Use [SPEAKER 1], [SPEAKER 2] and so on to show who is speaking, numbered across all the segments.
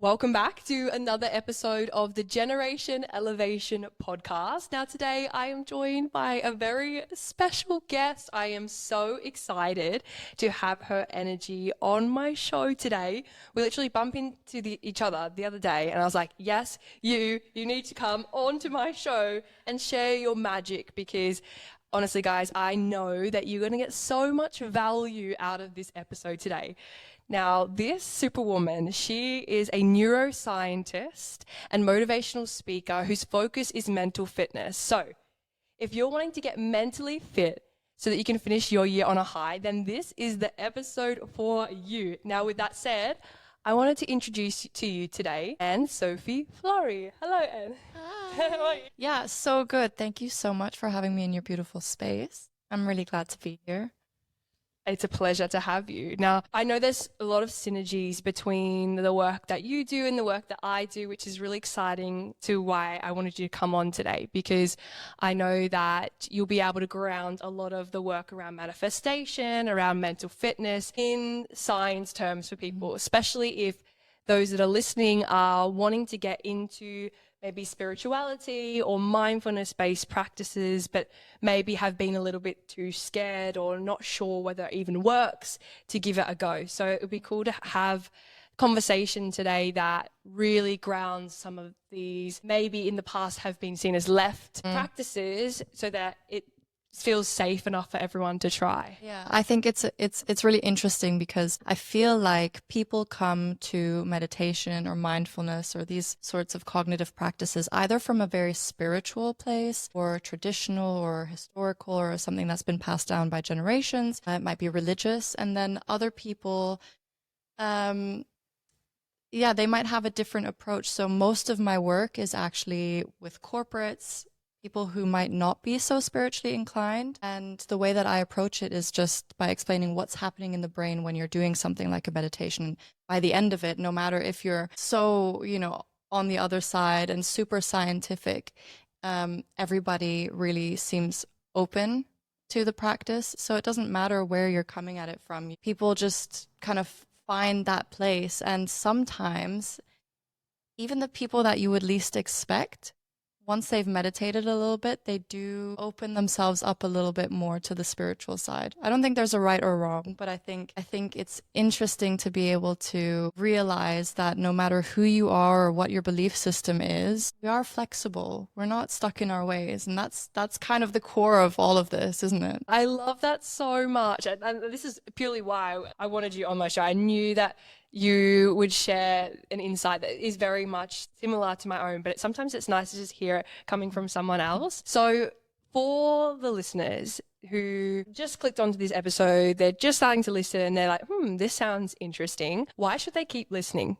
[SPEAKER 1] Welcome back to another episode of the Generation Elevation podcast. Now, today I am joined by a very special guest. I am so excited to have her energy on my show today. We literally bumped into each other the other day, and I was like, yes, you need to come onto my show and share your magic because honestly, guys, I know that you're going to get so much value out of this episode today. Now, this superwoman, she is a neuroscientist and motivational speaker whose focus is mental fitness. So, if you're wanting to get mentally fit so that you can finish your year on a high, then this is the episode for you. Now, with that said, I wanted to introduce to you today Anne-Sophie Flory. Hello, Anne.
[SPEAKER 2] Hi.
[SPEAKER 1] How are you?
[SPEAKER 2] Yeah, so good. Thank you so much for having me in your beautiful space. I'm really glad to be here.
[SPEAKER 1] It's a pleasure to have you. Now, I know there's a lot of synergies between the work that you do and the work that I do, which is really exciting to why I wanted you to come on today, because I know that you'll be able to ground a lot of the work around manifestation, around mental fitness in science terms for people, especially if those that are listening are wanting to get into maybe spirituality or mindfulness-based practices, but maybe have been a little bit too scared or not sure whether it even works to give it a go. So it would be cool to have conversation today that really grounds some of these maybe in the past have been seen as left practices so that it feels safe enough for everyone to try.
[SPEAKER 2] Yeah, I think it's really interesting because I feel like people come to meditation or mindfulness or these sorts of cognitive practices either from a very spiritual place or traditional or historical or something that's been passed down by generations. It might be religious, and then other people they might have a different approach. So most of my work is actually with corporates, people who might not be so spiritually inclined. And the way that I approach it is just by explaining what's happening in the brain when you're doing something like a meditation. By the end of it, no matter if you're so, on the other side and super scientific, everybody really seems open to the practice. So it doesn't matter where you're coming at it from. People just kind of find that place. And sometimes even the people that you would least expect, once they've meditated a little bit, they do open themselves up a little bit more to the spiritual side. I don't think there's a right or wrong, but I think it's interesting to be able to realize that no matter who you are or what your belief system is, we are flexible. We're not stuck in our ways. And that's kind of the core of all of this, isn't it?
[SPEAKER 1] I love that so much. And this is purely why I wanted you on my show. I knew that you would share an insight that is very much similar to my own, but sometimes it's nice to just hear it coming from someone else. So for the listeners who just clicked onto this episode, they're just starting to listen and they're like, this sounds interesting. Why should they keep listening?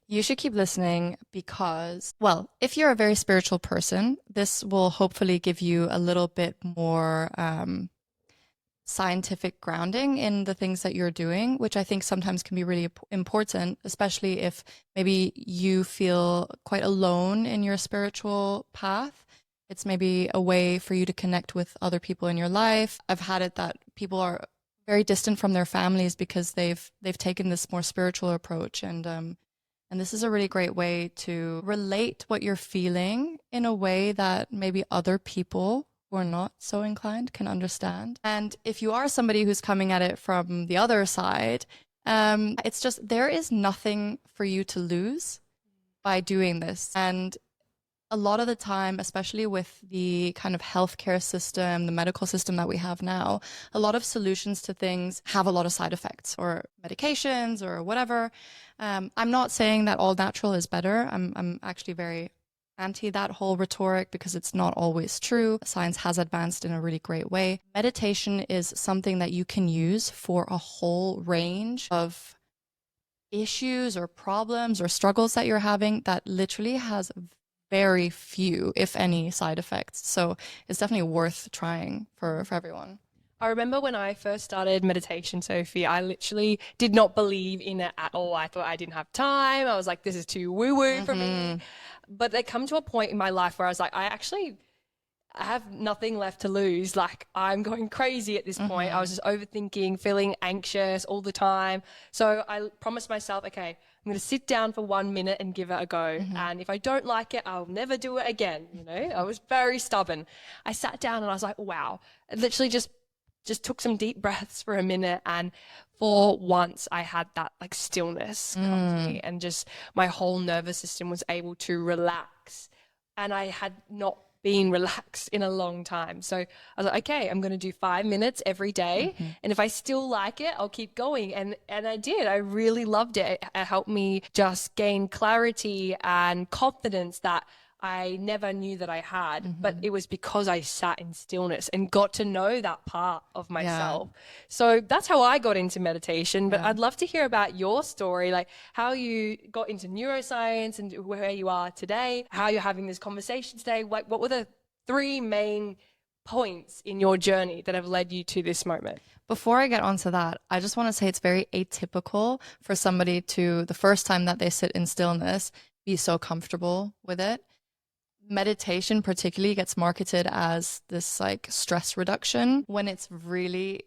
[SPEAKER 2] You should keep listening because, well, if you're a very spiritual person, this will hopefully give you a little bit more scientific grounding in the things that you're doing, which I think sometimes can be really important, especially if maybe you feel quite alone in your spiritual path. It's maybe a way for you to connect with other people in your life. I've had it that people are very distant from their families because they've taken this more spiritual approach, and this is a really great way to relate what you're feeling in a way that maybe other people who are not so inclined can understand. And if you are somebody who's coming at it from the other side, it's just there is nothing for you to lose by doing this. And a lot of the time, especially with the kind of healthcare system, the medical system that we have now, a lot of solutions to things have a lot of side effects or medications or whatever. I'm not saying that all natural is better. I'm actually very anti that whole rhetoric because it's not always true. Science has advanced in a really great way. Meditation is something that you can use for a whole range of issues or problems or struggles that you're having that literally has very few, if any, side effects. So it's definitely worth trying for everyone.
[SPEAKER 1] I remember when I first started meditation, Sophie, I literally did not believe in it at all. I thought I didn't have time. I was like, this is too woo-woo for me. But there come to a point in my life where I was like, I actually I have nothing left to lose. Like, I'm going crazy at this point. I was just overthinking, feeling anxious all the time. So I promised myself, okay, I'm going to sit down for 1 minute and give it a go. And if I don't like it, I'll never do it again. You know, I was very stubborn. I sat down and I was like, wow, I literally just took some deep breaths for a minute, and for once I had that like stillness come to me, and just my whole nervous system was able to relax, and I had not been relaxed in a long time. So I was like, okay, I'm going to do 5 minutes every day, and if I still like it, I'll keep going. And I did. I really loved it. It helped me just gain clarity and confidence that I never knew that I had, but it was because I sat in stillness and got to know that part of myself. So that's how I got into meditation. But I'd love to hear about your story, like how you got into neuroscience and where you are today, how you're having this conversation today. Like, what were the 3 main points in your journey that have led you to this moment?
[SPEAKER 2] Before I get onto that, I just want to say it's very atypical for somebody to, the first time that they sit in stillness, be so comfortable with it. Meditation particularly gets marketed as this like stress reduction when it's really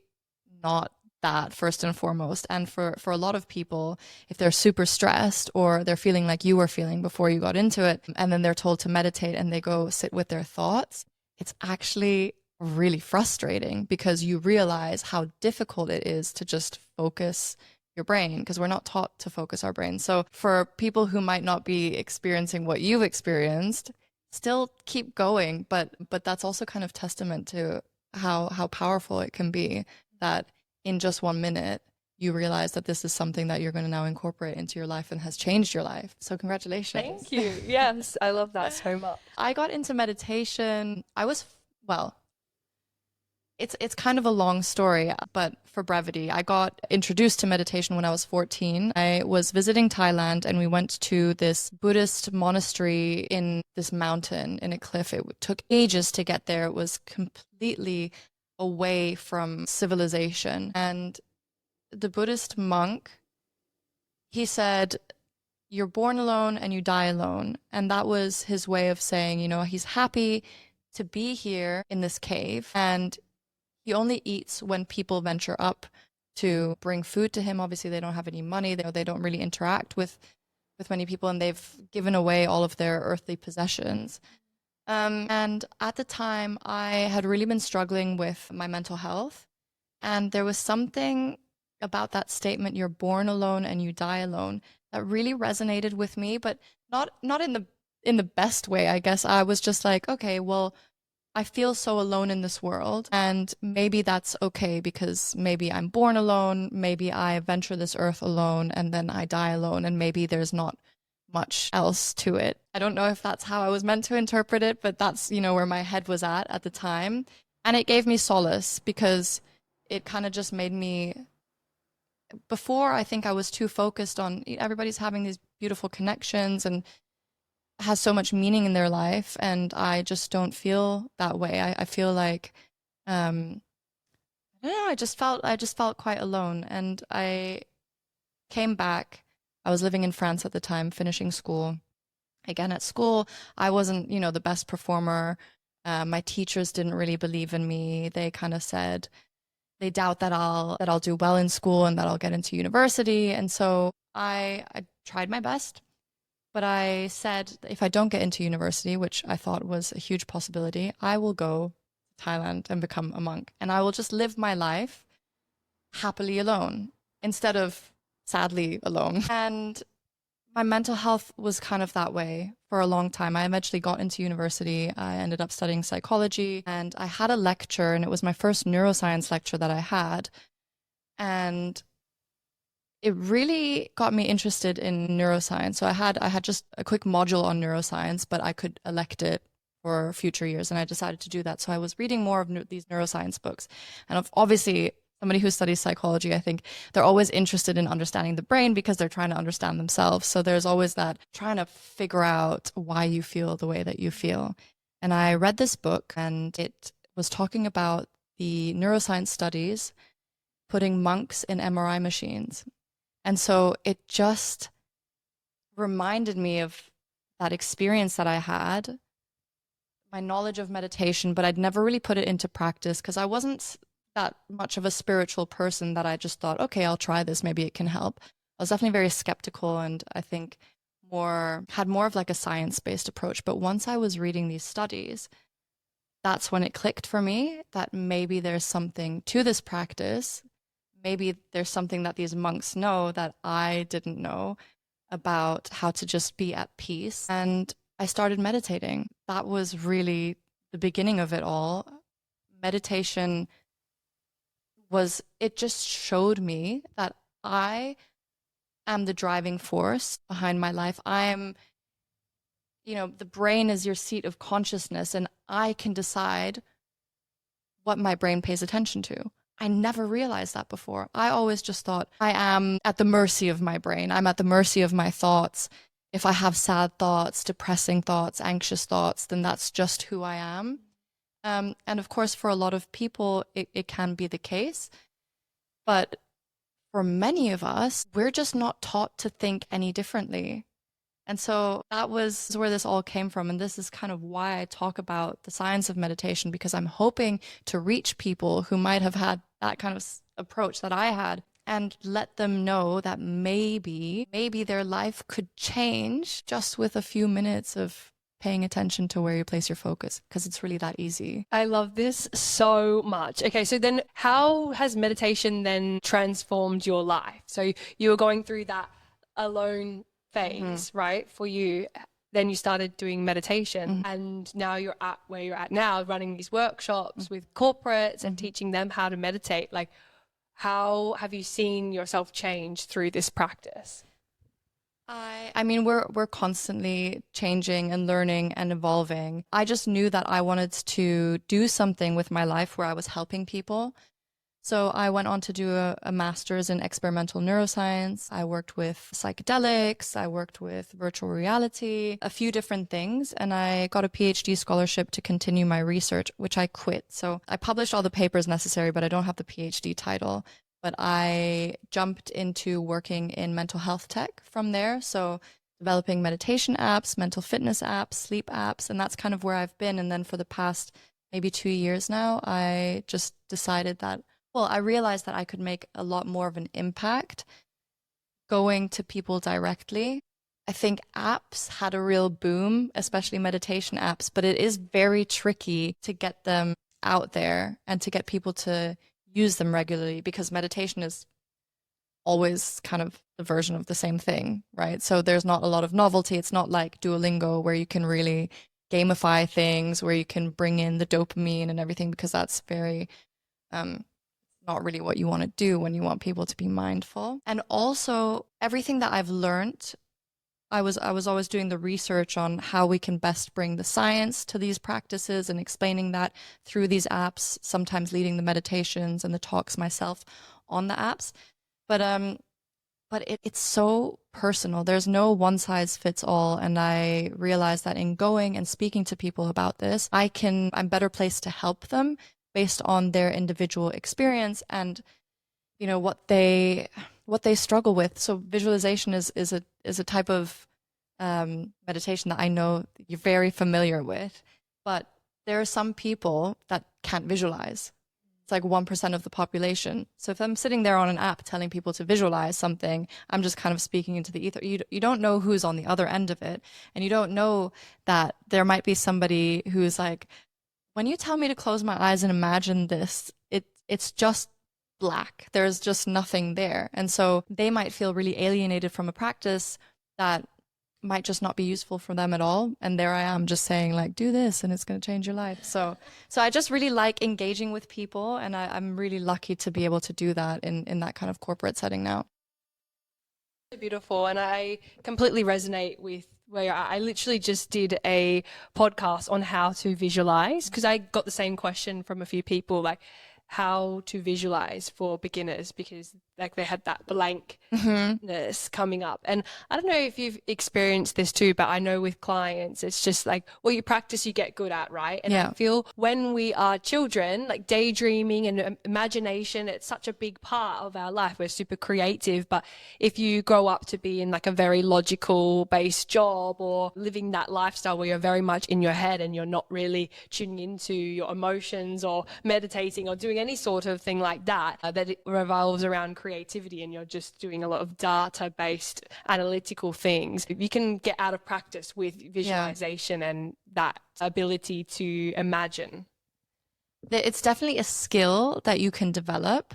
[SPEAKER 2] not that, first and foremost. And for a lot of people, if they're super stressed or they're feeling like you were feeling before you got into it, and then they're told to meditate and they go sit with their thoughts, it's actually really frustrating because you realize how difficult it is to just focus your brain, because we're not taught to focus our brain. So for people who might not be experiencing what you've experienced, still keep going, but that's also kind of testament to how powerful it can be, that in just 1 minute you realize that this is something that you're going to now incorporate into your life and has changed your life. So congratulations.
[SPEAKER 1] Thank you. Yes, I love that so much.
[SPEAKER 2] I got into meditation. It's kind of a long story, but for brevity, I got introduced to meditation when I was 14. I was visiting Thailand and we went to this Buddhist monastery in this mountain in a cliff. It took ages to get there. It was completely away from civilization. And the Buddhist monk, he said, you're born alone and you die alone. And that was his way of saying, you know, he's happy to be here in this cave, and he only eats when people venture up to bring food to him. Obviously, they don't have any money. They don't really interact with many people, and they've given away all of their earthly possessions. And at the time, I had really been struggling with my mental health. And there was something about that statement, you're born alone and you die alone, that really resonated with me, but not in the best way, I guess. I was just like, okay, well, I feel so alone in this world, and maybe that's okay, because maybe I'm born alone, maybe I venture this earth alone, and then I die alone, and maybe there's not much else to it. I don't know if that's how I was meant to interpret it, but that's, you know, where my head was at the time. And it gave me solace, because it kind of just made me, before I think I was too focused on everybody's having these beautiful connections and has so much meaning in their life, and I just don't feel that way. I feel like I don't know, I just felt quite alone. And I came back. I was living in France at the time, finishing school. Again, at school, I wasn't, you know, the best performer. My teachers didn't really believe in me. They kind of said they doubt that I'll do well in school and that I'll get into university. And so I tried my best. But I said, if I don't get into university, which I thought was a huge possibility, I will go to Thailand and become a monk. And I will just live my life happily alone instead of sadly alone. And my mental health was kind of that way for a long time. I eventually got into university. I ended up studying psychology, and I had a lecture, and it was my first neuroscience lecture that I had. And it really got me interested in neuroscience. So I had just a quick module on neuroscience, but I could elect it for future years, and I decided to do that. So I was reading more of these neuroscience books. And obviously, somebody who studies psychology, I think they're always interested in understanding the brain because they're trying to understand themselves. So there's always that trying to figure out why you feel the way that you feel. And I read this book, and it was talking about the neuroscience studies putting monks in MRI machines. And so it just reminded me of that experience that I had my knowledge of meditation, but I'd never really put it into practice because I wasn't that much of a spiritual person that I just thought, okay, I'll try this, maybe it can help. I was definitely very skeptical, and I think had more of like a science-based approach. But once I was reading these studies, that's when it clicked for me that maybe there's something to this practice. Maybe there's something that these monks know that I didn't know about how to just be at peace. And I started meditating. That was really the beginning of it all. Meditation it just showed me that I am the driving force behind my life. The brain is your seat of consciousness, and I can decide what my brain pays attention to. I never realized that before. I always just thought I am at the mercy of my brain. I'm at the mercy of my thoughts. If I have sad thoughts, depressing thoughts, anxious thoughts, then that's just who I am. And of course, for a lot of people, it can be the case. But for many of us, we're just not taught to think any differently. And so that was where this all came from. And this is kind of why I talk about the science of meditation, because I'm hoping to reach people who might have had that kind of approach that I had and let them know that maybe their life could change just with a few minutes of paying attention to where you place your focus, because it's really that easy.
[SPEAKER 1] I love this so much. Okay, so then how has meditation then transformed your life? So you were going through that alone phase, right, for you. Then you started doing meditation, and now you're at where you're at now, running these workshops with corporates and teaching them how to meditate. Like, how have you seen yourself change through this practice?
[SPEAKER 2] I mean, we're constantly changing and learning and evolving. I just knew that I wanted to do something with my life where I was helping people. So I went on to do a master's in experimental neuroscience. I worked with psychedelics. I worked with virtual reality, a few different things. And I got a PhD scholarship to continue my research, which I quit. So I published all the papers necessary, but I don't have the PhD title. But I jumped into working in mental health tech from there. So developing meditation apps, mental fitness apps, sleep apps, and that's kind of where I've been. And then for the past maybe 2 years now, I just decided that, well, I realized that I could make a lot more of an impact going to people directly. I think apps had a real boom, especially meditation apps, but it is very tricky to get them out there and to get people to use them regularly, because meditation is always kind of the version of the same thing, right? So there's not a lot of novelty. It's not like Duolingo where you can really gamify things, where you can bring in the dopamine and everything, because that's very not really what you want to do when you want people to be mindful. And also everything that I've learned, I was always doing the research on how we can best bring the science to these practices and explaining that through these apps, sometimes leading the meditations and the talks myself on the apps. But it's so personal. There's no one size fits all. And I realized that in going and speaking to people about this, I'm better placed to help them based on their individual experience and, you know, what they struggle with. So visualization is a type of meditation that I know you're very familiar with, but there are some people that can't visualize. It's like 1% of the population. So if I'm sitting there on an app telling people to visualize something, I'm just kind of speaking into the ether. You don't know who's on the other end of it, and you don't know that there might be somebody who's like, when you tell me to close my eyes and imagine this, it's just black. There's just nothing there. And so they might feel really alienated from a practice that might just not be useful for them at all. And there I am just saying, like, do this and it's going to change your life. So I just really like engaging with people, and I'm really lucky to be able to do that in that kind of corporate setting now.
[SPEAKER 1] Beautiful. And I completely resonate with where you're at. I literally just did a podcast on how to visualize, because I got the same question from a few people, like, how to visualize for beginners, because like they had that
[SPEAKER 2] Mm-hmm.
[SPEAKER 1] blankness coming up. And I don't know if you've experienced this too, but I know with clients, it's just like, well, you practice, you get good at, right? And I
[SPEAKER 2] Yeah.
[SPEAKER 1] feel when we are children, like daydreaming and imagination, it's such a big part of our life. We're super creative. But if you grow up to be in like a very logical based job or living that lifestyle where you're very much in your head and you're not really tuning into your emotions or meditating or doing any sort of thing like that, that it revolves around creativity and you're just doing a lot of data-based analytical things, you can get out of practice with visualization and that ability to imagine.
[SPEAKER 2] It's definitely a skill that you can develop.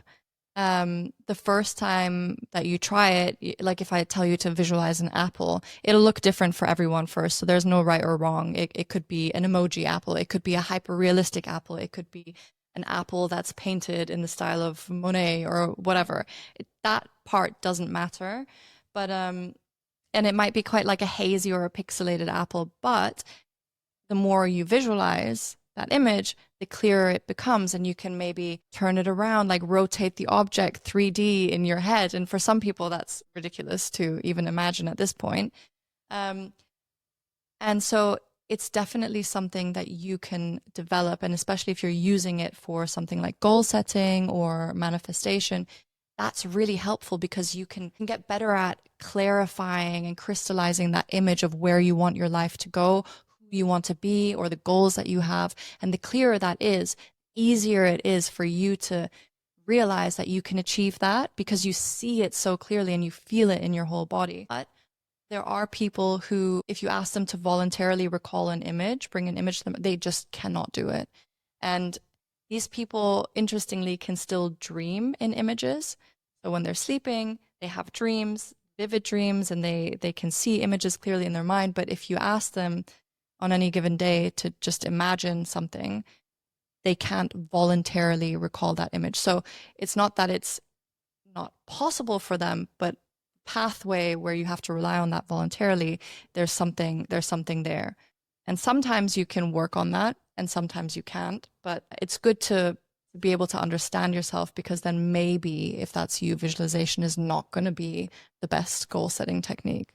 [SPEAKER 2] The first time that you try it, like if I tell you to visualize an apple, it'll look different for everyone first. So there's no right or wrong. It could be an emoji apple. It could be a hyper-realistic apple. It could be an apple that's painted in the style of Monet or whatever. That part doesn't matter. But, and it might be quite like a hazy or a pixelated apple, but the more you visualize that image, the clearer it becomes, and you can maybe turn it around, like rotate the object 3D in your head. And for some people, that's ridiculous to even imagine at this point. And so it's definitely something that you can develop, and especially if you're using it for something like goal setting or manifestation, that's really helpful because you can get better at clarifying and crystallizing that image of where you want your life to go, you want to be, or the goals that you have. And the clearer that is, easier it is for you to realize that you can achieve that because you see it so clearly and you feel it in your whole body. But there are people who, if you ask them to voluntarily recall an image, bring an image to them, they just cannot do it. And these people, interestingly, can still dream in images. So when they're sleeping, they have dreams, vivid dreams, and they can see images clearly in their mind. But if you ask them on any given day to just imagine something, they can't voluntarily recall that image. So it's not that it's not possible for them, but pathway where you have to rely on that voluntarily, there's something there. And sometimes you can work on that and sometimes you can't, but it's good to be able to understand yourself, because then maybe if that's you, visualization is not going to be the best goal setting technique.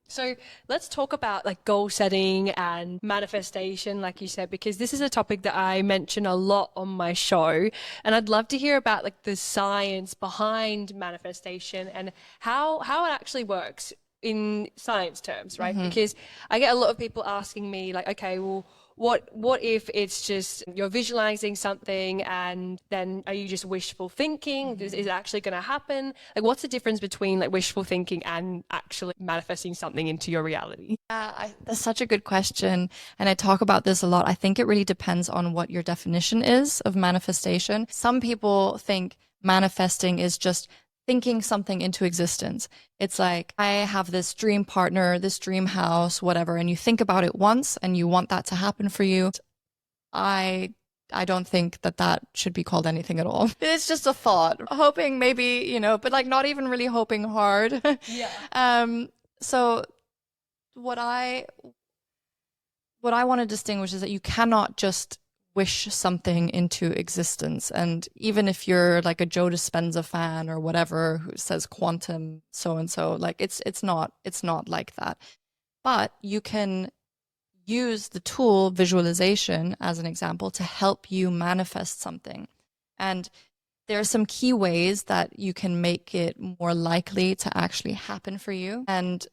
[SPEAKER 1] So let's talk about like goal setting and manifestation, like you said, because this is a topic that I mention a lot on my show. And I'd love to hear about like the science behind manifestation and how it actually works in science terms, right? Because I get a lot of people asking me like, okay, well, what if it's just you're visualizing something and then are you just wishful thinking? Is it actually going to happen? Like, what's the difference between like wishful thinking and actually manifesting something into your reality?
[SPEAKER 2] That's such a good question. And I talk about this a lot. I think it really depends on what your definition is of manifestation. Some people think manifesting is just thinking something into existence. It's like, I have this dream partner, this dream house, whatever, and you think about it once and you want that to happen for you. I don't think that should be called anything at all. It's just a thought, hoping maybe, but like not even really hoping hard.
[SPEAKER 1] Yeah.
[SPEAKER 2] So what I want to distinguish is that you cannot just wish something into existence. And even if you're like a Joe Dispenza fan or whatever who says quantum so and so, like it's not like that. But you can use the tool visualization as an example to help you manifest something. And there are some key ways that you can make it more likely to actually happen for you. And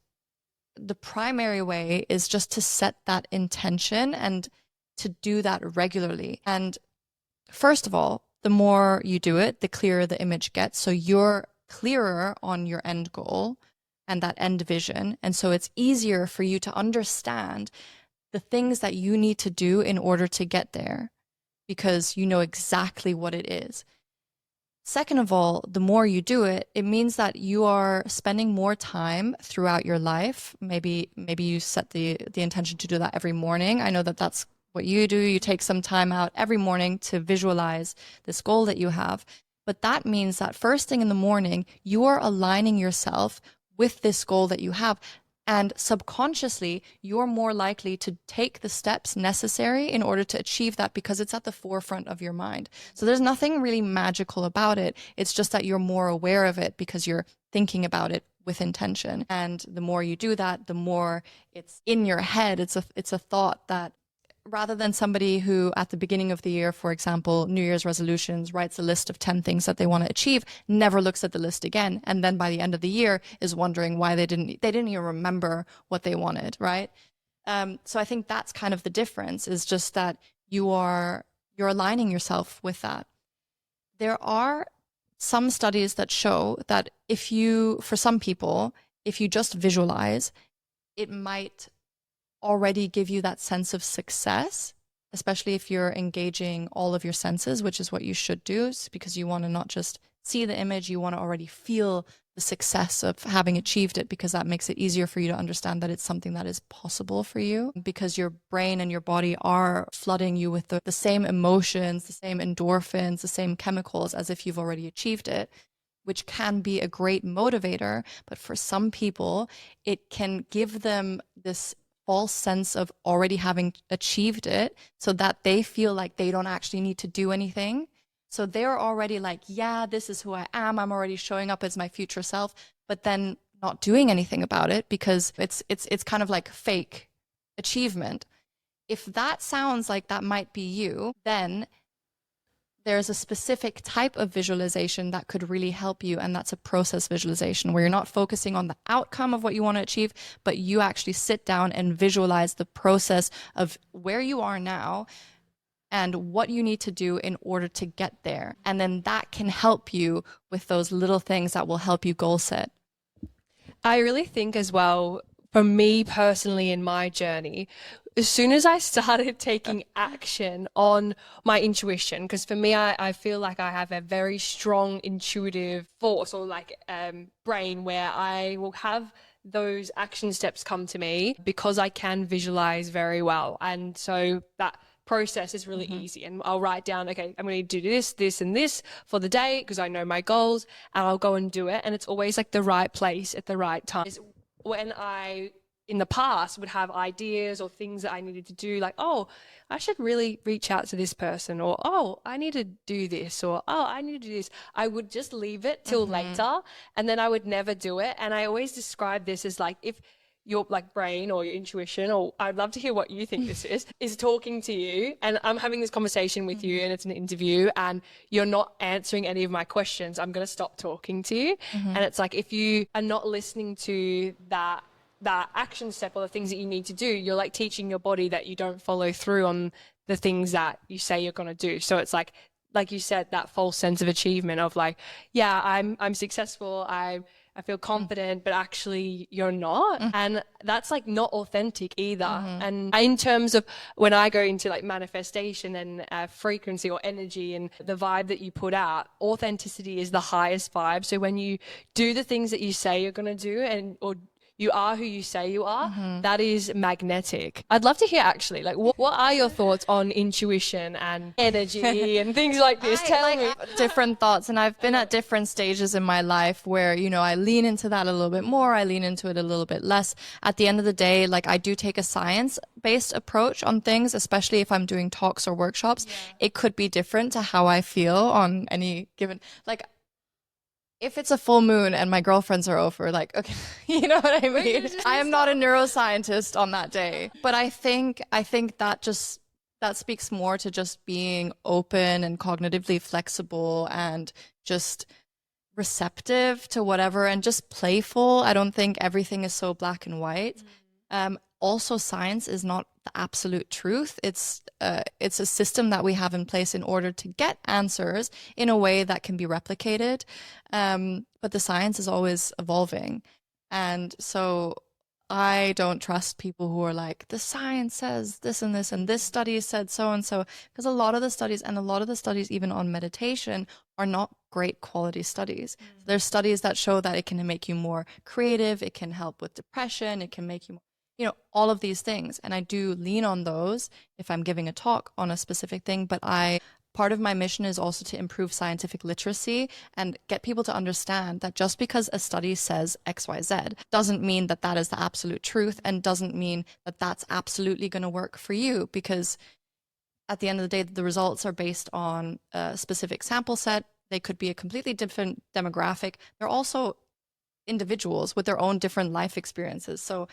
[SPEAKER 2] the primary way is just to set that intention and to do that regularly. And first of all, the more you do it, the clearer the image gets. So you're clearer on your end goal and that end vision. And so it's easier for you to understand the things that you need to do in order to get there, because you know exactly what it is. Second of all, the more you do it, it means that you are spending more time throughout your life. Maybe you set the intention to do that every morning. I know that that's what you do. You take some time out every morning to visualize this goal that you have. But that means that first thing in the morning, you are aligning yourself with this goal that you have. And subconsciously, you're more likely to take the steps necessary in order to achieve that because it's at the forefront of your mind. So there's nothing really magical about it. It's just that you're more aware of it because you're thinking about it with intention. And the more you do that, the more it's in your head. It's a thought that, rather than somebody who at the beginning of the year, for example, New Year's resolutions, writes a list of 10 things that they want to achieve, never looks at the list again. And then by the end of the year is wondering why they didn't even remember what they wanted, right? So I think that's kind of the difference, is just that you're aligning yourself with that. There are some studies that show that for some people, if you just visualize, it might already give you that sense of success, especially if you're engaging all of your senses, which is what you should do, because you want to not just see the image, you want to already feel the success of having achieved it, because that makes it easier for you to understand that it's something that is possible for you, because your brain and your body are flooding you with the same emotions, the same endorphins, the same chemicals as if you've already achieved it, which can be a great motivator. But for some people, it can give them this false sense of already having achieved it, so that they feel like they don't actually need to do anything. So they're already like, yeah, this is who I am. I'm already showing up as my future self, but then not doing anything about it because it's kind of like fake achievement. If that sounds like that might be you, then there's a specific type of visualization that could really help you, and that's a process visualization, where you're not focusing on the outcome of what you want to achieve, but you actually sit down and visualize the process of where you are now and what you need to do in order to get there. And then that can help you with those little things that will help you goal set.
[SPEAKER 1] I really think as well, for me personally in my journey, as soon as I started taking action on my intuition, because for me, I feel like I have a very strong intuitive force, or like brain, where I will have those action steps come to me because I can visualize very well. And so that process is really easy, and I'll write down, okay, I'm going to do this, this, and this for the day because I know my goals, and I'll go and do it. And it's always like the right place at the right time. When I, in the past, would have ideas or things that I needed to do, like, oh, I should really reach out to this person, or, oh, I need to do this, or, oh, I need to do this, I would just leave it till later, and then I would never do it. And I always describe this as like, if your like brain or your intuition, or I'd love to hear what you think this is talking to you, and I'm having this conversation with you, and it's an interview, and you're not answering any of my questions, I'm going to stop talking to you. And it's like, if you are not listening to that action step or the things that you need to do, you're like teaching your body that you don't follow through on the things that you say you're going to do. So it's like you said, that false sense of achievement of like, yeah, I'm successful, I feel confident, but actually you're not. And that's like not authentic either. And in terms of when I go into like manifestation and frequency or energy and the vibe that you put out, authenticity is the highest vibe. So when you do the things that you say you're going to do, or you are who you say you are, that is magnetic. I'd love to hear actually, like, what are your thoughts on intuition and energy and things like this? Tell me.
[SPEAKER 2] Different thoughts, and I've been at different stages in my life where, I lean into that a little bit more, I lean into it a little bit less. At the end of the day, like, I do take a science-based approach on things, especially if I'm doing talks or workshops. It could be different to how I feel on any given, like, if it's a full moon and my girlfriends are over, like, okay, you know what I mean? I am not a neuroscientist on that day. But I think that speaks more to just being open and cognitively flexible and just receptive to whatever and just playful. I don't think everything is so black and white. Also, science is not the absolute truth. It's a system that we have in place in order to get answers in a way that can be replicated. But the science is always evolving. And so I don't trust people who are like, the science says this and this study said so and so, because a lot of the studies even on meditation are not great quality studies. There's studies that show that it can make you more creative, it can help with depression, it can make you, all of these things. And I do lean on those if I'm giving a talk on a specific thing, but I part of my mission is also to improve scientific literacy and get people to understand that just because a study says XYZ doesn't mean that that is the absolute truth, and doesn't mean that that's absolutely going to work for you, because at the end of the day, the results are based on a specific sample set. They could be a completely different demographic. They're also individuals with their own different life experiences. So,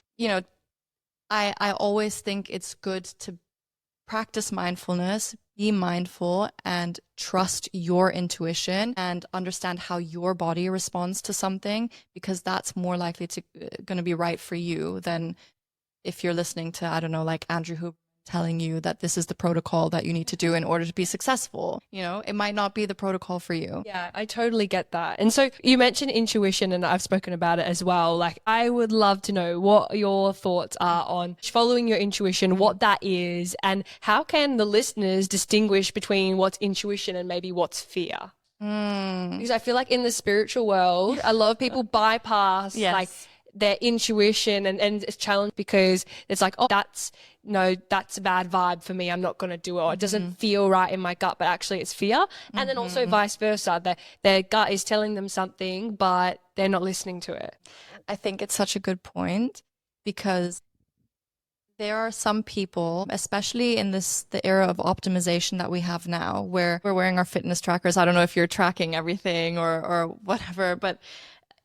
[SPEAKER 2] I always think it's good to practice mindfulness, be mindful, and trust your intuition and understand how your body responds to something, because that's more likely to going to be right for you than if you're listening to, I don't know, like Andrew Huberman telling you that this is the protocol that you need to do in order to be successful. It might not be the protocol for you.
[SPEAKER 1] Yeah, I totally get that. And so you mentioned intuition, and I've spoken about it as well. Like, I would love to know what your thoughts are on following your intuition, what that is, and how can the listeners distinguish between what's intuition and maybe what's fear? Because I feel like in the spiritual world, a lot of people bypass like their intuition and it's challenged because it's like, oh, that's a bad vibe for me. I'm not going to do it. Or it doesn't feel right in my gut, but actually it's fear. And then also vice versa. Their gut is telling them something, but they're not listening to it.
[SPEAKER 2] I think it's such a good point, because there are some people, especially in the era of optimization that we have now, where we're wearing our fitness trackers. I don't know if you're tracking everything or whatever, but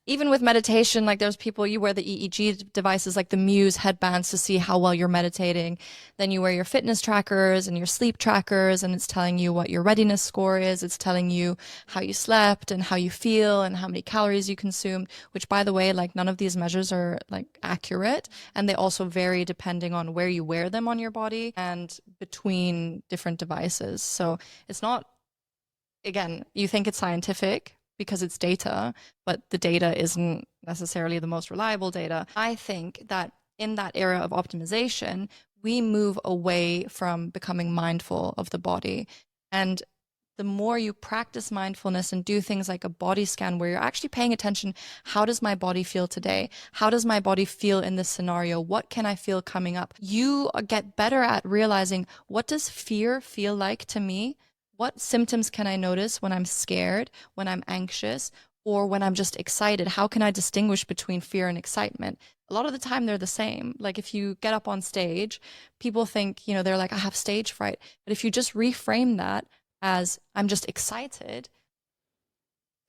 [SPEAKER 2] even with meditation, like there's people, you wear the EEG devices like the Muse headbands to see how well you're meditating. Then you wear your fitness trackers and your sleep trackers, and it's telling you what your readiness score is. It's telling you how you slept and how you feel and how many calories you consumed, which, by the way, like none of these measures are like accurate. And they also vary depending on where you wear them on your body and between different devices. So it's not, again, you think it's scientific because it's data, but the data isn't necessarily the most reliable data. I think that in that era of optimization, we move away from becoming mindful of the body. And the more you practice mindfulness and do things like a body scan where you're actually paying attention, how does my body feel today? How does my body feel in this scenario? What can I feel coming up? You get better at realizing, what does fear feel like to me? What symptoms can I notice when I'm scared, when I'm anxious, or when I'm just excited? How can I distinguish between fear and excitement? A lot of the time they're the same. Like if you get up on stage, people think, they're like, I have stage fright. But if you just reframe that as, I'm just excited,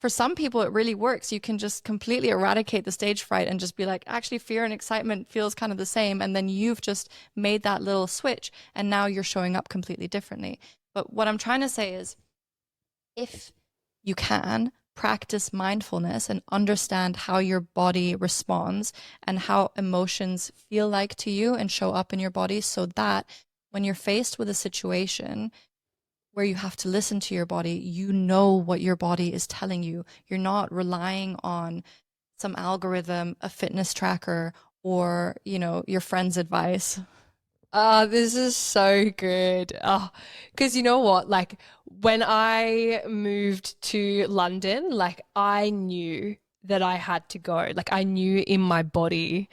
[SPEAKER 2] for some people it really works. You can just completely eradicate the stage fright and just be like, actually fear and excitement feels kind of the same. And then you've just made that little switch, and now you're showing up completely differently. But what I'm trying to say is, if you can practice mindfulness and understand how your body responds and how emotions feel like to you and show up in your body, so that when you're faced with a situation where you have to listen to your body, you know what your body is telling you. You're not relying on some algorithm, a fitness tracker, or, your friend's advice.
[SPEAKER 1] This is so good. Because you know what? Like when I moved to London, like I knew that I had to go. Like I knew in my body.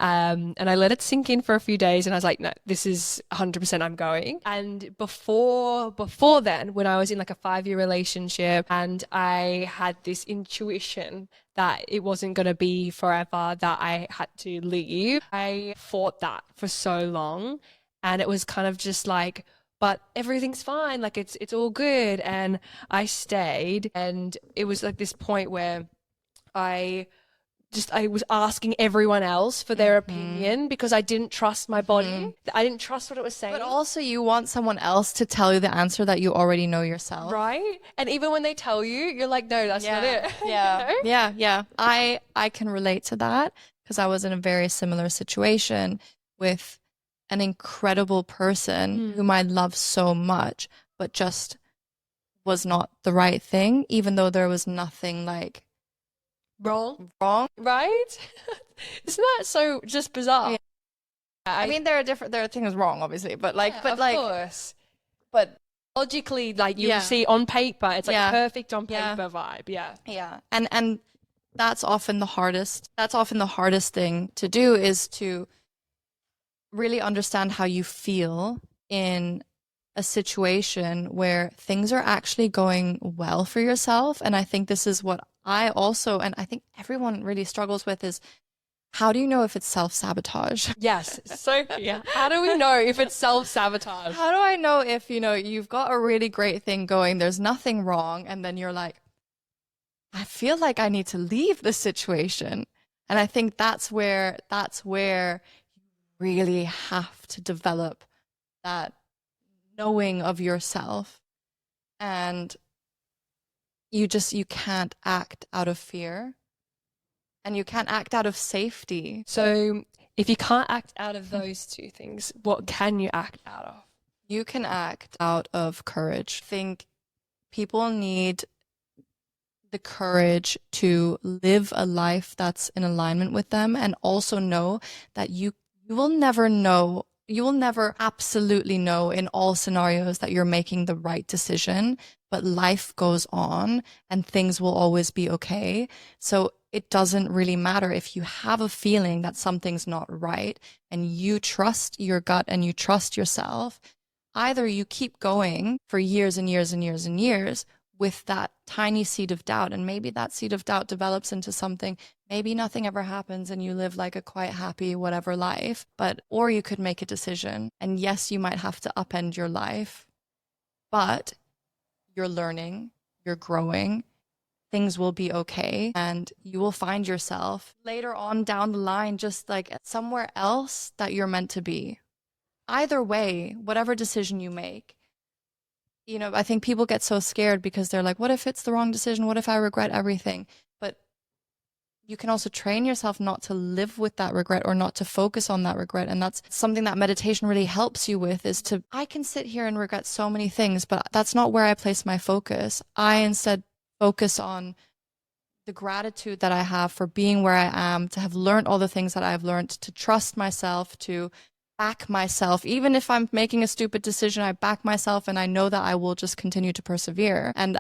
[SPEAKER 1] And I let it sink in for a few days, and I was like, no, this is 100% I'm going. And before then, when I was in like a 5-year relationship and I had this intuition that it wasn't going to be forever, that I had to leave, I fought that for so long. And it was kind of just like, but everything's fine. Like it's all good. And I stayed, and it was like this point where I was asking everyone else for their opinion because I didn't trust my body. I didn't trust what it was saying.
[SPEAKER 2] But also you want someone else to tell you the answer that you already know yourself.
[SPEAKER 1] Right? And even when they tell you, you're like, no, that's not it.
[SPEAKER 2] Yeah. Yeah. I can relate to that because I was in a very similar situation with an incredible person whom I love so much, but just was not the right thing, even though there was nothing like
[SPEAKER 1] wrong,
[SPEAKER 2] right?
[SPEAKER 1] Isn't that so just bizarre?
[SPEAKER 2] Yeah. I mean, there are things wrong, obviously, but
[SPEAKER 1] of course.
[SPEAKER 2] But
[SPEAKER 1] logically, like you see on paper, it's like perfect on paper vibe.
[SPEAKER 2] Yeah. And that's often the hardest. That's often the hardest thing to do, is to really understand how you feel in a situation where things are actually going well for yourself. And I think this is what I also, and I think everyone really struggles with, is how do you know if it's self-sabotage?
[SPEAKER 1] Yes, Sophie, how do we know if it's self-sabotage?
[SPEAKER 2] How do I know if, you've got a really great thing going, there's nothing wrong, and then you're like, I feel like I need to leave this situation. And I think that's where you really have to develop that knowing of yourself. And you can't act out of fear, and you can't act out of safety.
[SPEAKER 1] So if you can't act out of those two things, what can you act out of?
[SPEAKER 2] You can act out of courage. I think people need the courage to live a life that's in alignment with them, and also know that you will never know, you will never absolutely know in all scenarios that you're making the right decision, but life goes on and things will always be okay. So it doesn't really matter if you have a feeling that something's not right and you trust your gut and you trust yourself. Either you keep going for years and years and years and years with that tiny seed of doubt, and maybe that seed of doubt develops into something, maybe nothing ever happens and you live like a quite happy whatever life, or you could make a decision, and yes, you might have to upend your life, but you're learning, you're growing, things will be okay, and you will find yourself later on down the line just like somewhere else that you're meant to be. Either way, whatever decision you make, I think people get so scared because they're like, what if it's the wrong decision? What if I regret everything? But you can also train yourself not to live with that regret or not to focus on that regret. And that's something that meditation really helps you with, is I can sit here and regret so many things, but that's not where I place my focus. I instead focus on the gratitude that I have for being where I am, to have learned all the things that I've learned, to trust myself, to back myself. Even if I'm making a stupid decision, I back myself and I know that I will just continue to persevere. And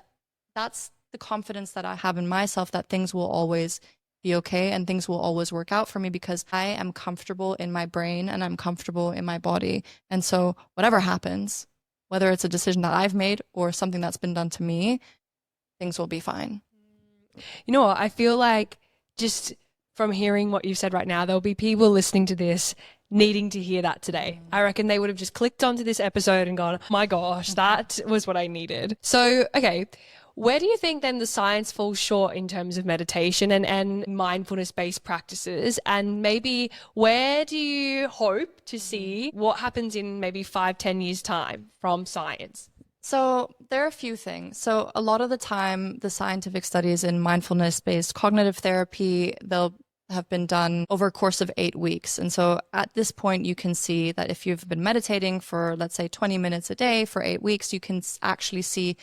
[SPEAKER 2] that's the confidence that I have in myself, that things will always be okay and things will always work out for me, because I am comfortable in my brain and I'm comfortable in my body. And so whatever happens, whether it's a decision that I've made or something that's been done to me, things will be fine.
[SPEAKER 1] You know what? I feel like, just from hearing what you've said right now, there'll be people listening to this needing to hear that today. I reckon they would have just clicked onto this episode and gone, my gosh, that was what I needed. So, okay, where do you think then the science falls short in terms of meditation and mindfulness-based practices? And maybe where do you hope to see what happens in maybe 5-10 years' time from science?
[SPEAKER 2] So there are a few things. So a lot of the time, the scientific studies in mindfulness-based cognitive therapy, they'll have been done over a course of 8 weeks. And so at this point, you can see that if you've been meditating for, let's say, 20 minutes a day for 8 weeks, you can actually see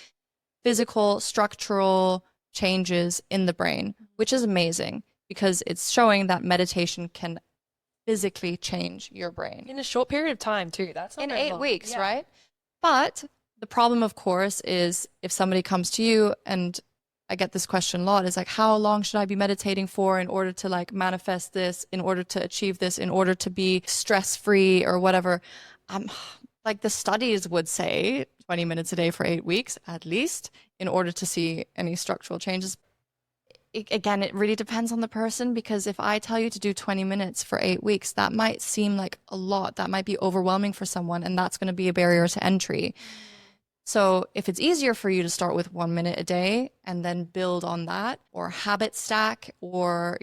[SPEAKER 2] physical, structural changes in the brain, which is amazing because it's showing that meditation can physically change your brain.
[SPEAKER 1] In a short period of time too. That's not
[SPEAKER 2] in
[SPEAKER 1] very
[SPEAKER 2] 8
[SPEAKER 1] long.
[SPEAKER 2] weeks,
[SPEAKER 1] Yeah.
[SPEAKER 2] right? But the problem, of course, is if somebody comes to you, and I get this question a lot, is like, how long should I be meditating for in order to like manifest this, in order to achieve this, in order to be stress-free or whatever? Like the studies would say 20 minutes a day for 8 weeks, at least, in order to see any structural changes. Again, it really depends on the person, because if I tell you to do 20 minutes for 8 weeks, that might seem like a lot. That might be overwhelming for someone, and that's going to be a barrier to entry. So if it's easier for you to start with 1 minute a day and then build on that, or habit stack, or,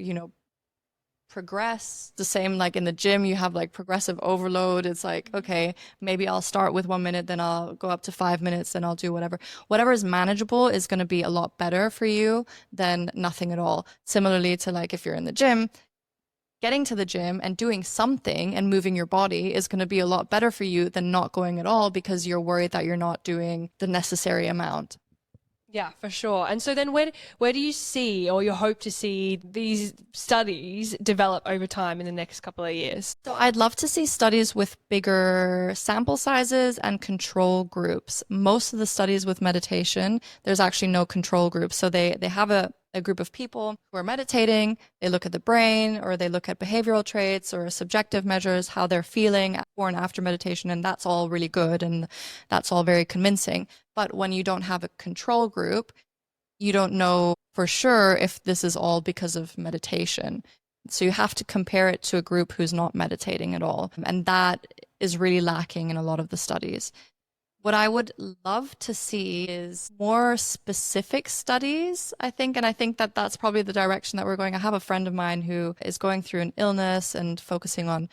[SPEAKER 2] progress, the same like in the gym, you have like progressive overload. It's like, okay, maybe I'll start with 1 minute, then I'll go up to 5 minutes, then I'll do whatever. Whatever is manageable is going to be a lot better for you than nothing at all. Similarly to like if you're in the gym, getting to the gym and doing something and moving your body is going to be a lot better for you than not going at all, because you're worried that you're not doing the necessary amount.
[SPEAKER 1] Yeah, for sure. And so then where do you see, or you hope to see, these studies develop over time in the next couple of years?
[SPEAKER 2] So I'd love to see studies with bigger sample sizes and control groups. Most of the studies with meditation, there's actually no control group. So they have a a group of people who are meditating, they look at the brain or they look at behavioral traits or subjective measures, how they're feeling before and after meditation, and that's all really good and that's all very convincing. But when you don't have a control group, you don't know for sure if this is all because of meditation. So you have to compare it to a group who's not meditating at all. And that is really lacking in a lot of the studies. What I would love to see is more specific studies, I think. And I think that that's probably the direction that we're going. I have a friend of mine who is going through an illness and focusing on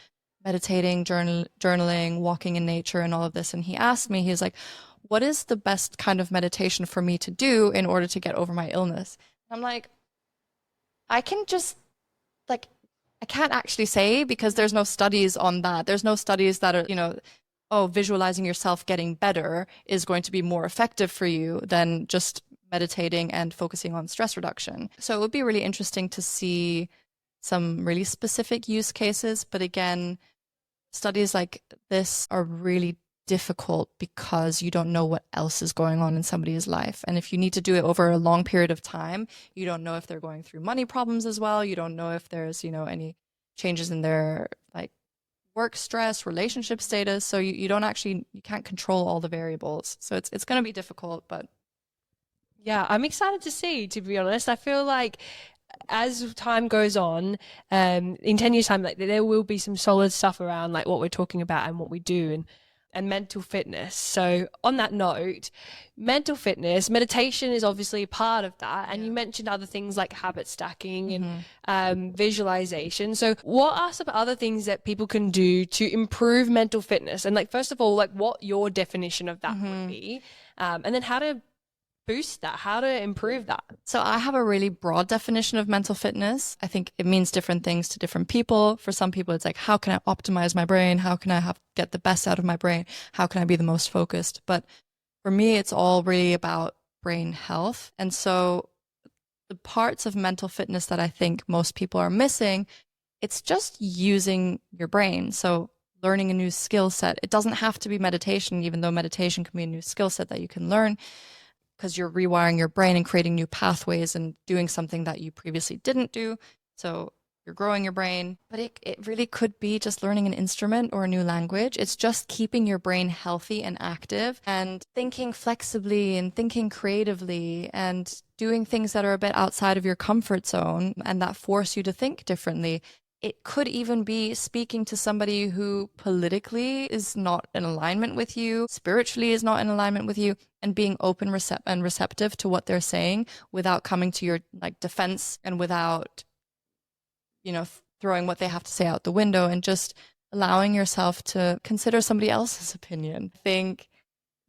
[SPEAKER 2] meditating, journaling, walking in nature and all of this. And he asked me, he's like, what is the best kind of meditation for me to do in order to get over my illness? I'm like, I can just like, I can't actually say because there's no studies on that. There's no studies that are, oh, visualizing yourself getting better is going to be more effective for you than just meditating and focusing on stress reduction. So it would be really interesting to see some really specific use cases. But again, studies like this are really difficult because you don't know what else is going on in somebody's life. And if you need to do it over a long period of time, you don't know if they're going through money problems as well. You don't know if there's, any changes in their like work stress, relationship status. So you don't actually, you can't control all the variables. So it's going to be difficult, but.
[SPEAKER 1] Yeah, I'm excited to see, to be honest. I feel like as time goes on, in 10 years time, like there will be some solid stuff around like what we're talking about and what we do and mental fitness. So on that note, mental fitness, meditation is obviously a part of that. And you mentioned other things like habit stacking and visualization. So what are some other things that people can do to improve mental fitness? And like, first of all, like what your definition of that would be, and then how to boost that, how to improve that.
[SPEAKER 2] So I have a really broad definition of mental fitness. I think it means different things to different people. For some people, it's like, how can I optimize my brain? How can I get the best out of my brain? How can I be the most focused? But for me, it's all really about brain health. And so the parts of mental fitness that I think most people are missing, it's just using your brain. So learning a new skill set. It doesn't have to be meditation, even though meditation can be a new skill set that you can learn, because you're rewiring your brain and creating new pathways and doing something that you previously didn't do. So you're growing your brain. But it really could be just learning an instrument or a new language. It's just keeping your brain healthy and active and thinking flexibly and thinking creatively and doing things that are a bit outside of your comfort zone and that force you to think differently. It could even be speaking to somebody who politically is not in alignment with you, spiritually is not in alignment with you, and being open and receptive to what they're saying without coming to your like defense and without, throwing what they have to say out the window and just allowing yourself to consider somebody else's opinion. I think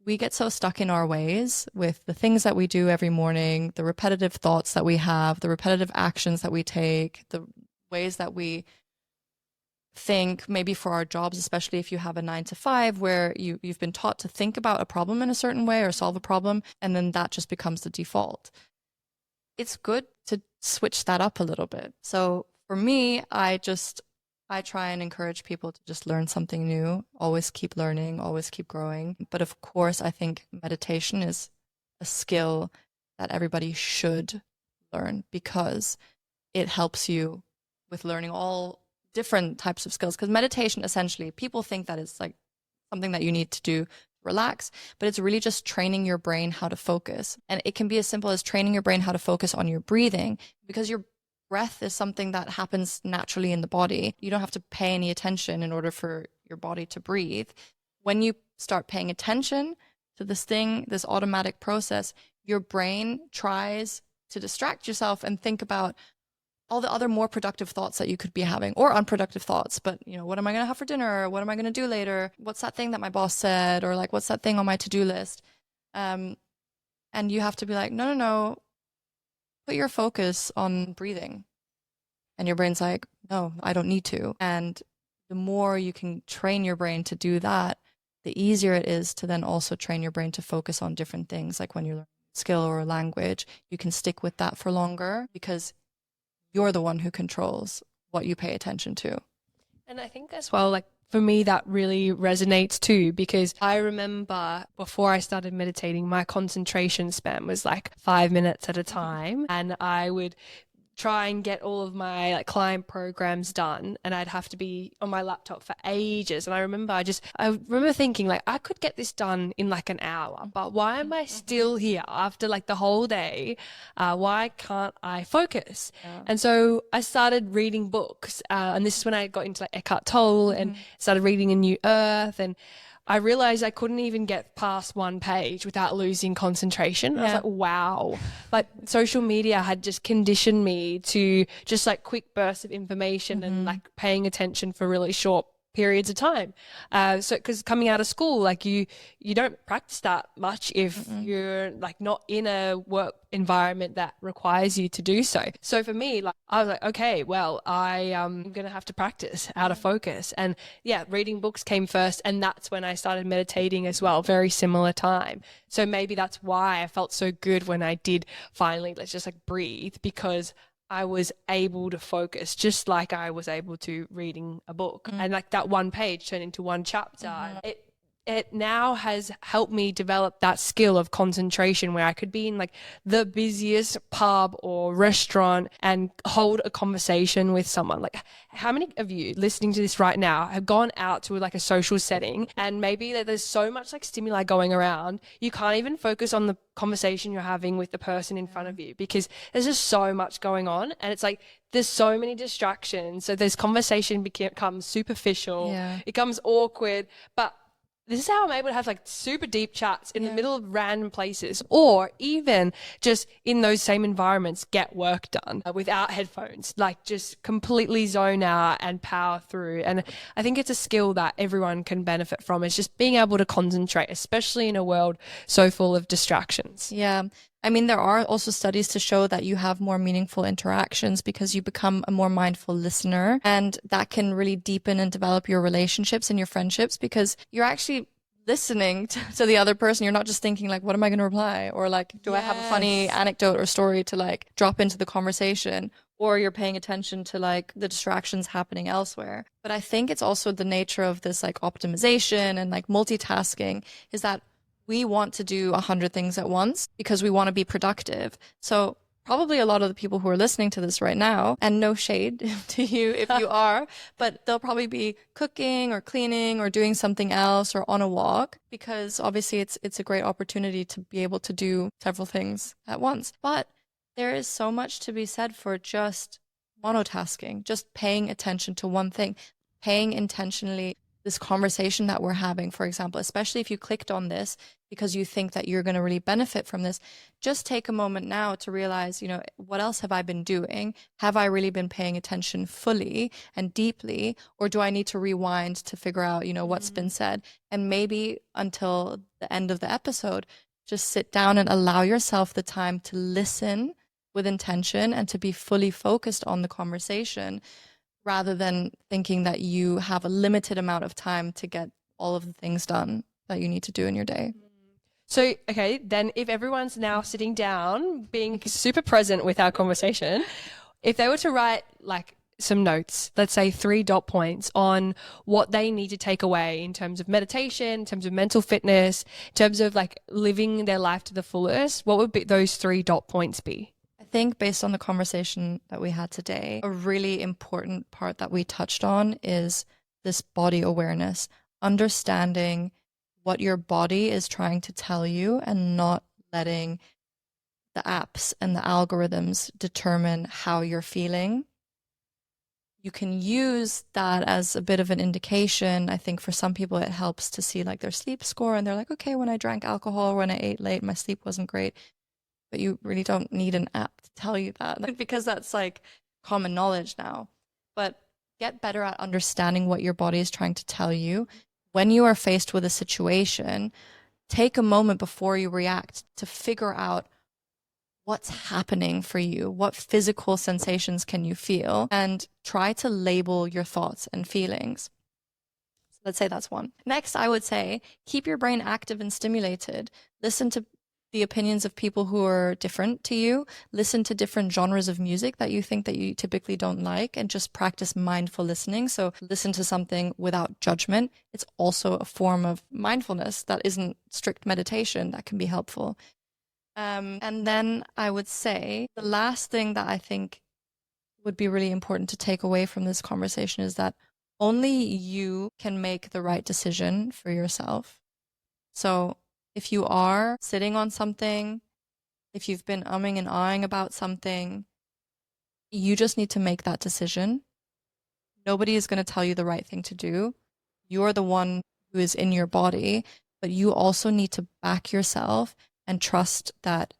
[SPEAKER 2] we get so stuck in our ways with the things that we do every morning, the repetitive thoughts that we have, the repetitive actions that we take, the ways that we think, maybe for our jobs, especially if you have a 9 to 5 where you've been taught to think about a problem in a certain way or solve a problem, and then that just becomes the default. It's good to switch that up a little bit. So for me, I try and encourage people to just learn something new, always keep learning, always keep growing. But of course, I think meditation is a skill that everybody should learn because it helps you with learning all different types of skills. Because meditation, essentially, people think that it's like something that you need to do to relax, but it's really just training your brain how to focus. And it can be as simple as training your brain how to focus on your breathing, because your breath is something that happens naturally in the body. You don't have to pay any attention in order for your body to breathe. When you start paying attention to this automatic process, your brain tries to distract yourself and think about all the other more productive thoughts that you could be having, or unproductive thoughts. But, what am I going to have for dinner? What am I going to do later? What's that thing that my boss said? Or like, what's that thing on my to-do list? And you have to be like, no, put your focus on breathing. And your brain's like, no, I don't need to. And the more you can train your brain to do that, the easier it is to then also train your brain to focus on different things. Like when you learn a skill or a language, you can stick with that for longer because you're the one who controls what you pay attention to.
[SPEAKER 1] And I think as well, like for me, that really resonates too, because I remember before I started meditating, my concentration span was like 5 minutes at a time, and I would try and get all of my like client programs done, and I'd have to be on my laptop for ages. And I remember thinking like, I could get this done in like an hour, but why am I still here after like the whole day? Why can't I focus? And so I started reading books, and this is when I got into like Eckhart Tolle and started reading A New Earth, and I realized I couldn't even get past one page without losing concentration. I was like, wow. Like social media had just conditioned me to just like quick bursts of information and like paying attention for really short periods of time. So because coming out of school, like you don't practice that much if you're like not in a work environment that requires you to do so. So for me, like I was like, okay, well, I am going to have to practice how to focus. And yeah, reading books came first, and that's when I started meditating as well, very similar time. So maybe that's why I felt so good when I did finally, let's just like breathe, because I was able to focus just like I was able to reading a book. And like that one page turned into one chapter. It now has helped me develop that skill of concentration, where I could be in like the busiest pub or restaurant and hold a conversation with someone. Like, how many of you listening to this right now have gone out to like a social setting, and maybe there's so much like stimuli going around, you can't even focus on the conversation you're having with the person in front of you, because there's just so much going on, and it's like there's so many distractions. So this conversation becomes superficial, it becomes awkward, but this is how I'm able to have like super deep chats in the middle of random places, or even just in those same environments, get work done without headphones, like just completely zone out and power through. And I think it's a skill that everyone can benefit from, is just being able to concentrate, especially in a world so full of distractions.
[SPEAKER 2] Yeah. I mean, there are also studies to show that you have more meaningful interactions because you become a more mindful listener, and that can really deepen and develop your relationships and your friendships, because you're actually listening to the other person. You're not just thinking like, what am I going to reply? Or like, do I have a funny anecdote or story to like drop into the conversation? Or you're paying attention to like the distractions happening elsewhere. But I think it's also the nature of this like optimization and like multitasking, is that we want to do 100 things at once because we want to be productive. So probably a lot of the people who are listening to this right now, and no shade to you if you are, but they'll probably be cooking or cleaning or doing something else or on a walk, because obviously it's a great opportunity to be able to do several things at once. But there is so much to be said for just monotasking, just paying attention to one thing, paying intentionally this conversation that we're having, for example, especially if you clicked on this because you think that you're going to really benefit from this, just take a moment now to realize, what else have I been doing? Have I really been paying attention fully and deeply? Or do I need to rewind to figure out, what's been said? And maybe until the end of the episode, just sit down and allow yourself the time to listen with intention and to be fully focused on the conversation, rather than thinking that you have a limited amount of time to get all of the things done that you need to do in your day.
[SPEAKER 1] So, okay, then if everyone's now sitting down, being super present with our conversation, if they were to write like some notes, let's say 3 dot points on what they need to take away in terms of meditation, in terms of mental fitness, in terms of like living their life to the fullest, what would be those 3 dot points be?
[SPEAKER 2] I think based on the conversation that we had today, a really important part that we touched on is this body awareness, understanding what your body is trying to tell you and not letting the apps and the algorithms determine how you're feeling. You can use that as a bit of an indication. I think for some people it helps to see like their sleep score, and they're like, okay, when I drank alcohol, when I ate late, my sleep wasn't great. But you really don't need an app to tell you that, because that's like common knowledge now. But get better at understanding what your body is trying to tell you. When you are faced with a situation, take a moment before you react to figure out what's happening for you, what physical sensations can you feel, and try to label your thoughts and feelings. So let's say that's one. Next, I would say keep your brain active and stimulated. Listen to the opinions of people who are different to you. Listen to different genres of music that you think that you typically don't like, and just practice mindful listening. So listen to something without judgment. It's also a form of mindfulness that isn't strict meditation that can be helpful. And then I would say the last thing that I think would be really important to take away from this conversation is that only you can make the right decision for yourself. So if you are sitting on something, if you've been umming and ahhing about something, you just need to make that decision. Nobody is going to tell you the right thing to do. You're the one who is in your body, but you also need to back yourself and trust that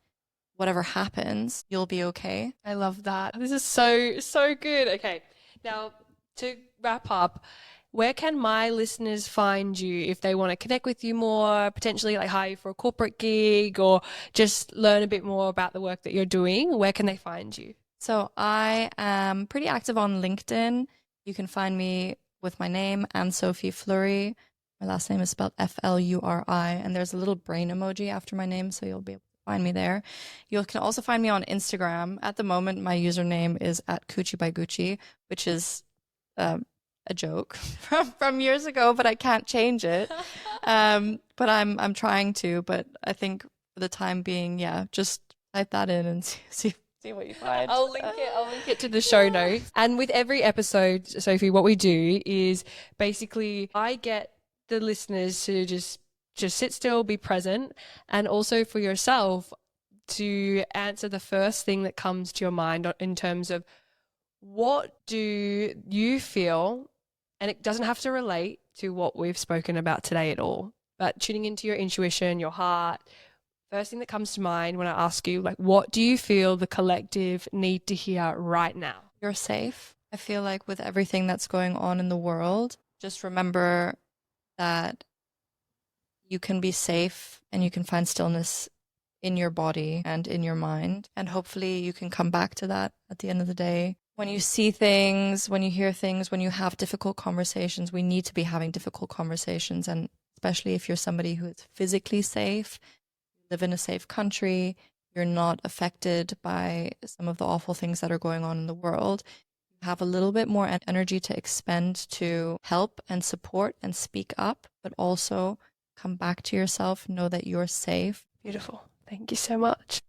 [SPEAKER 2] whatever happens, you'll be okay.
[SPEAKER 1] I love that. This is so good. Okay. Now, to wrap up, where can my listeners find you if they want to connect with you more, potentially like hire you for a corporate gig, or just learn a bit more about the work that you're doing? Where can they find you?
[SPEAKER 2] So I am pretty active on LinkedIn. You can find me with my name, Anne-Sophie Fleury. My last name is spelled Fluri, and there's a little brain emoji after my name, so you'll be able to find me there. You can also find me on Instagram. At the moment, my username is @Coochie by Gucci, which is a joke from years ago, but I can't change it. But I'm trying to. But I think for the time being, yeah, just type that in and see what you find.
[SPEAKER 1] I'll link it to the show notes. And with every episode, Sophie, what we do is basically I get the listeners to just sit still, be present, and also for yourself to answer the first thing that comes to your mind in terms of what do you feel, and it doesn't have to relate to what we've spoken about today at all, but tuning into your intuition, your heart. First thing that comes to mind when I ask you, like, what do you feel the collective need to hear right now?
[SPEAKER 2] You're safe. I feel like with everything that's going on in the world, just remember that you can be safe and you can find stillness in your body and in your mind. And hopefully you can come back to that at the end of the day. When you see things, when you hear things, when you have difficult conversations, we need to be having difficult conversations. And especially if you're somebody who is physically safe, live in a safe country, you're not affected by some of the awful things that are going on in the world, you have a little bit more energy to expend to help and support and speak up, but also come back to yourself, know that you're safe.
[SPEAKER 1] Beautiful. Thank you so much.